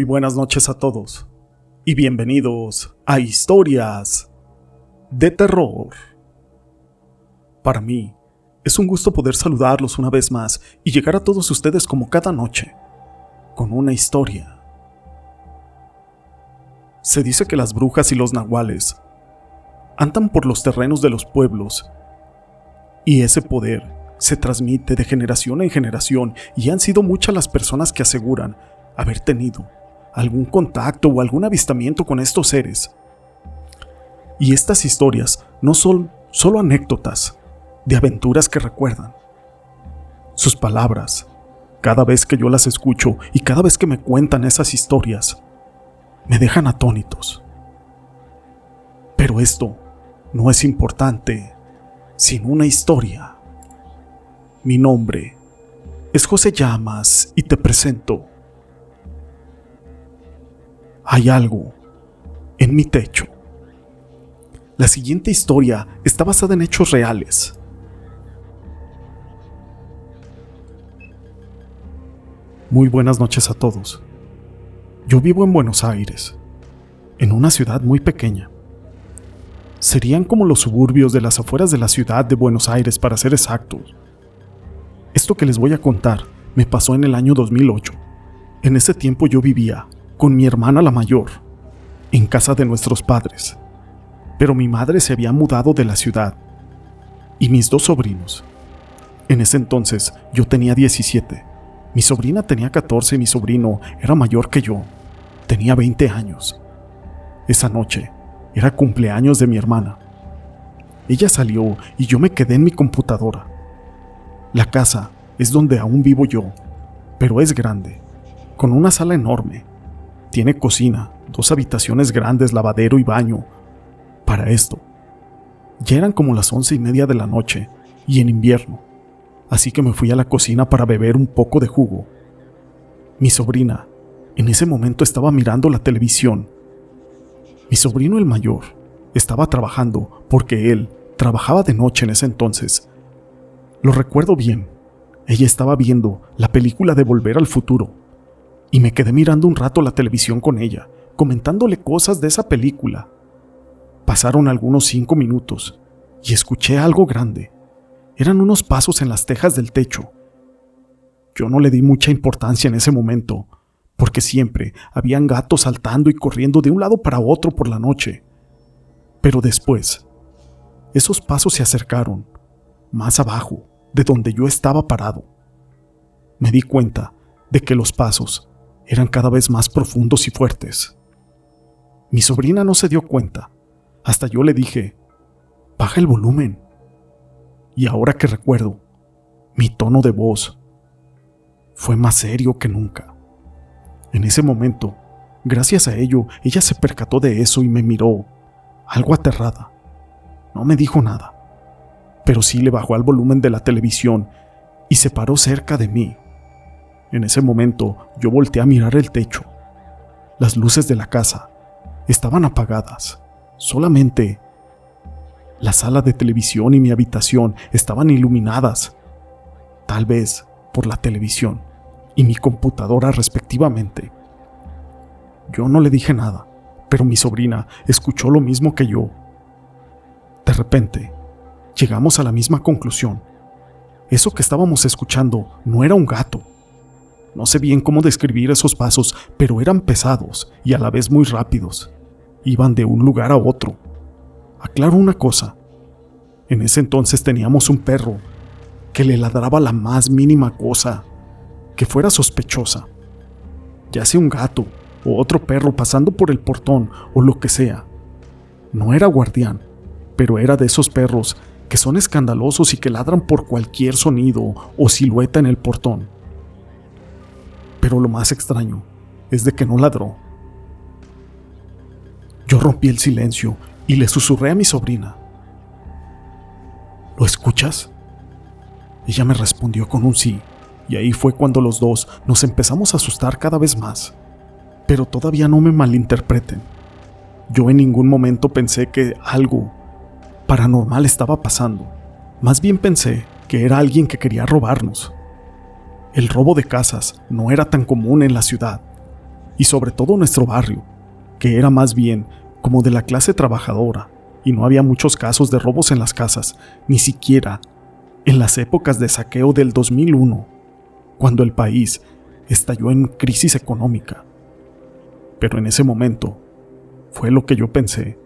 Muy buenas noches a todos y bienvenidos a Historias de Terror. Para mí es un gusto poder saludarlos una vez más y llegar a todos ustedes como cada noche, con una historia. Se dice que las brujas y los nahuales andan por los terrenos de los pueblos y ese poder se transmite de generación en generación y han sido muchas las personas que aseguran haber tenido algún contacto o algún avistamiento con estos seres. Y estas historias no son solo anécdotas de aventuras que recuerdan. Sus palabras, cada vez que yo las escucho y cada vez que me cuentan esas historias, me dejan atónitos. Pero esto no es importante sin una historia. Mi nombre es José Llamas y te presento Hay algo en mi techo. La siguiente historia está basada en hechos reales. Muy buenas noches a todos. Yo vivo en Buenos Aires, en una ciudad muy pequeña. Serían como los suburbios de las afueras de la ciudad de Buenos Aires, para ser exactos. Esto que les voy a contar me pasó en el año 2008. En ese tiempo yo vivía con mi hermana la mayor, en casa de nuestros padres. Pero mi madre se había mudado de la ciudad, y mis dos sobrinos. En ese entonces yo tenía 17, mi sobrina tenía 14 y mi sobrino era mayor que yo, tenía 20 años. Esa noche era cumpleaños de mi hermana. Ella salió y yo me quedé en mi computadora. La casa es donde aún vivo yo, pero es grande, con una sala enorme. Tiene cocina, 2 habitaciones grandes, lavadero y baño. Para esto, ya eran como las 11:30 de la noche y en invierno, así que me fui a la cocina para beber un poco de jugo. Mi sobrina en ese momento estaba mirando la televisión. Mi sobrino el mayor estaba trabajando porque él trabajaba de noche en ese entonces. Lo recuerdo bien, ella estaba viendo la película de Volver al Futuro. Y me quedé mirando un rato la televisión con ella, comentándole cosas de esa película. Pasaron algunos 5 minutos y escuché algo grande. Eran unos pasos en las tejas del techo. Yo no le di mucha importancia en ese momento, porque siempre habían gatos saltando y corriendo de un lado para otro por la noche. Pero después, esos pasos se acercaron, más abajo, de donde yo estaba parado. Me di cuenta de que los pasos eran cada vez más profundos y fuertes. Mi sobrina no se dio cuenta. Hasta yo le dije, baja el volumen. Y ahora que recuerdo, mi tono de voz fue más serio que nunca. En ese momento, gracias a ello, ella se percató de eso y me miró, algo aterrada. No me dijo nada, pero sí le bajó al volumen de la televisión y se paró cerca de mí. En ese momento yo volteé a mirar el techo. Las luces de la casa estaban apagadas. Solamente la sala de televisión y mi habitación estaban iluminadas, tal vez por la televisión y mi computadora respectivamente. Yo no le dije nada, pero mi sobrina escuchó lo mismo que yo. De repente, llegamos a la misma conclusión. Eso que estábamos escuchando no era un gato. No sé bien cómo describir esos pasos, pero eran pesados y a la vez muy rápidos. Iban de un lugar a otro. Aclaro una cosa. En ese entonces teníamos un perro que le ladraba la más mínima cosa que fuera sospechosa. Ya sea un gato o otro perro pasando por el portón o lo que sea. No era guardián, pero era de esos perros que son escandalosos y que ladran por cualquier sonido o silueta en el portón. Pero lo más extraño es de que no ladró. Yo rompí el silencio y le susurré a mi sobrina. ¿Lo escuchas? Ella me respondió con un sí, y ahí fue cuando los dos nos empezamos a asustar cada vez más. Pero todavía no me malinterpreten. Yo en ningún momento pensé que algo paranormal estaba pasando. Más bien pensé que era alguien que quería robarnos. El robo de casas no era tan común en la ciudad. y sobre todo nuestro barrio, que era más bien como de la clase trabajadora, y no había muchos casos de robos en las casas, ni siquiera en las épocas de saqueo del 2001, cuando el país estalló en crisis económica. Pero en ese momento fue lo que yo pensé,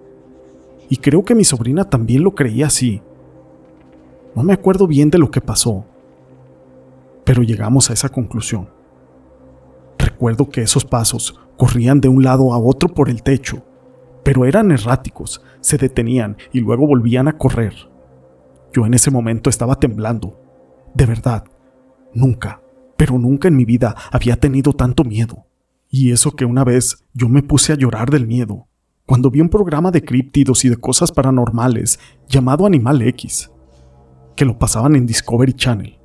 y creo que mi sobrina también lo creía así. No me acuerdo bien de lo que pasó, pero llegamos a esa conclusión. Recuerdo que esos pasos corrían de un lado a otro por el techo, pero eran erráticos, se detenían y luego volvían a correr. Yo en ese momento estaba temblando. De verdad, nunca, pero nunca en mi vida había tenido tanto miedo. Y eso que una vez yo me puse a llorar del miedo, cuando vi un programa de críptidos y de cosas paranormales llamado Animal X, que lo pasaban en Discovery Channel.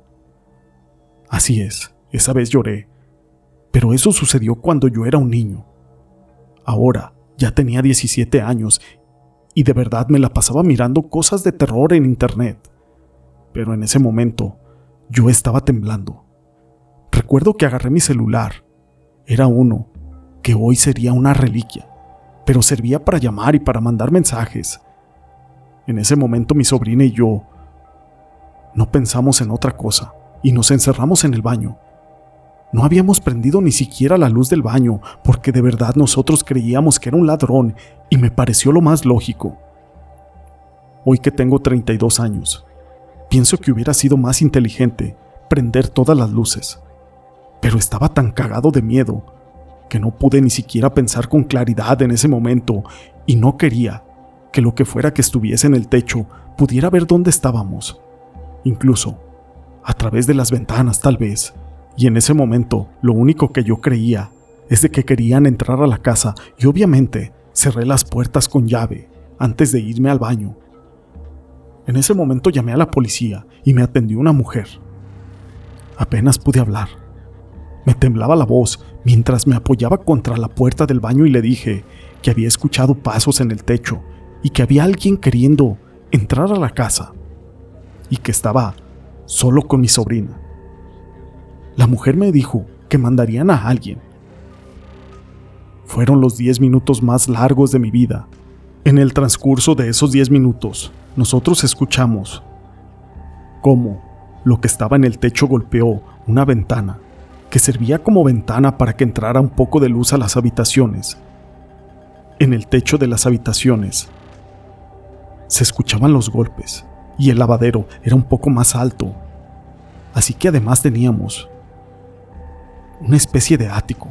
Así es, esa vez lloré, pero eso sucedió cuando yo era un niño. Ahora ya tenía 17 años y de verdad me la pasaba mirando cosas de terror en internet. Pero en ese momento yo estaba temblando. Recuerdo que agarré mi celular. Era uno que hoy sería una reliquia, pero servía para llamar y para mandar mensajes. En ese momento mi sobrina y yo no pensamos en otra cosa y nos encerramos en el baño. No habíamos prendido ni siquiera la luz del baño porque de verdad nosotros creíamos que era un ladrón y me pareció lo más lógico. Hoy que tengo 32 años, pienso que hubiera sido más inteligente prender todas las luces, pero estaba tan cagado de miedo que no pude ni siquiera pensar con claridad en ese momento y no quería que lo que fuera que estuviese en el techo pudiera ver dónde estábamos, incluso a través de las ventanas tal vez. Y en ese momento, lo único que yo creía es de que querían entrar a la casa y obviamente cerré las puertas con llave antes de irme al baño. En ese momento llamé a la policía y me atendió una mujer. Apenas pude hablar. Me temblaba la voz mientras me apoyaba contra la puerta del baño y le dije que había escuchado pasos en el techo y que había alguien queriendo entrar a la casa y que estaba solo con mi sobrina. La mujer me dijo que mandarían a alguien. Fueron los 10 minutos más largos de mi vida. En el transcurso de esos 10 minutos, nosotros escuchamos cómo lo que estaba en el techo golpeó una ventana, que servía como ventana para que entrara un poco de luz a las habitaciones. En el techo de las habitaciones se escuchaban los golpes y el lavadero era un poco más alto, así que además teníamos una especie de ático.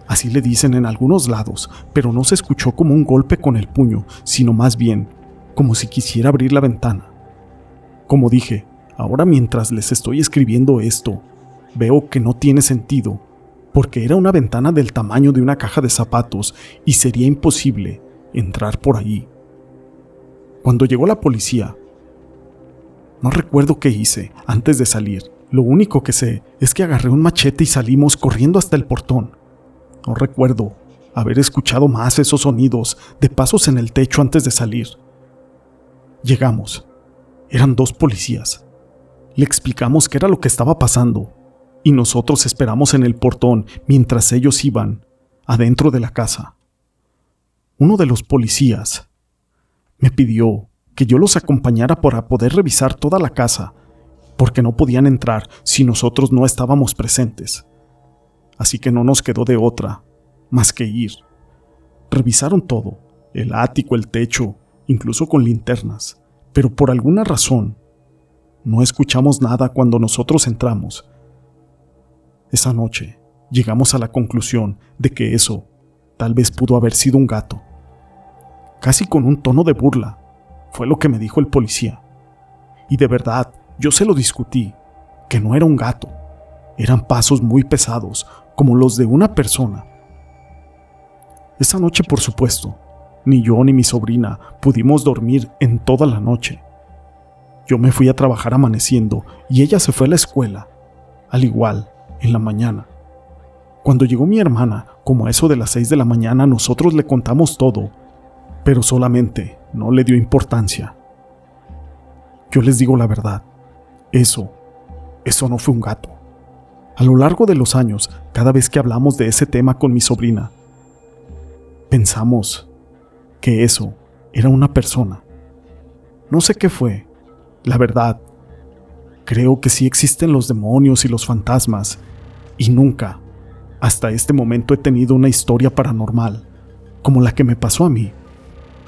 Así le dicen en algunos lados, pero no se escuchó como un golpe con el puño, sino más bien como si quisiera abrir la ventana. Como dije, ahora mientras les estoy escribiendo esto, veo que no tiene sentido, porque era una ventana del tamaño de una caja de zapatos y sería imposible entrar por ahí. Cuando llegó la policía, no recuerdo qué hice antes de salir. Lo único que sé es que agarré un machete y salimos corriendo hasta el portón. No recuerdo haber escuchado más esos sonidos de pasos en el techo antes de salir. Llegamos. Eran 2 policías. Le explicamos qué era lo que estaba pasando y nosotros esperamos en el portón mientras ellos iban adentro de la casa. Uno de los policías me pidió que yo los acompañara para poder revisar toda la casa, porque no podían entrar si nosotros no estábamos presentes. Así que no nos quedó de otra más que ir. Revisaron todo, el ático, el techo, incluso con linternas, pero por alguna razón no escuchamos nada cuando nosotros entramos. Esa noche llegamos a la conclusión de que eso tal vez pudo haber sido un gato. Casi con un tono de burla, fue lo que me dijo el policía. Y de verdad, yo se lo discutí, que no era un gato. Eran pasos muy pesados, como los de una persona. Esa noche, por supuesto, ni yo ni mi sobrina pudimos dormir en toda la noche. Yo me fui a trabajar amaneciendo y ella se fue a la escuela, al igual, en la mañana. Cuando llegó mi hermana, como a eso de las 6 de la mañana, nosotros le contamos todo, pero solamente no le dio importancia. Yo les digo la verdad, eso no fue un gato. A lo largo de los años, cada vez que hablamos de ese tema con mi sobrina, pensamos que eso era una persona. No sé qué fue, la verdad. Creo que sí existen los demonios y los fantasmas, y nunca, hasta este momento, he tenido una historia paranormal como la que me pasó a mí.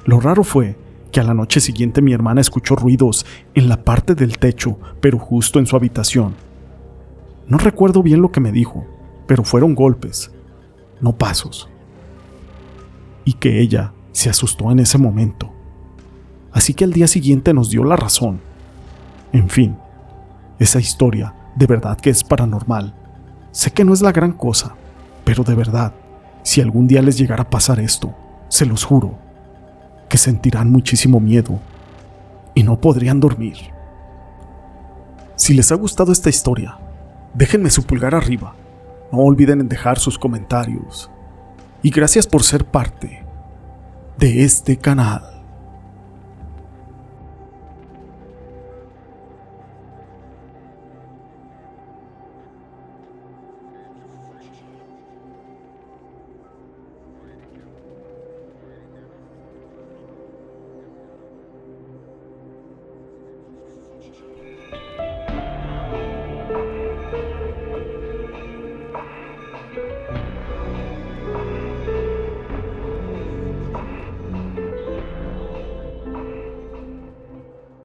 Lo raro fue que a la noche siguiente mi hermana escuchó ruidos en la parte del techo, pero justo en su habitación. No recuerdo bien lo que me dijo, pero fueron golpes, no pasos. Y que ella se asustó en ese momento. Así que al día siguiente nos dio la razón. En fin, esa historia de verdad que es paranormal. Sé que no es la gran cosa, pero de verdad, si algún día les llegara a pasar esto, se los juro, que sentirán muchísimo miedo y no podrían dormir. Si les ha gustado esta historia, déjenme su pulgar arriba. No olviden en dejar sus comentarios. Y gracias por ser parte de este canal.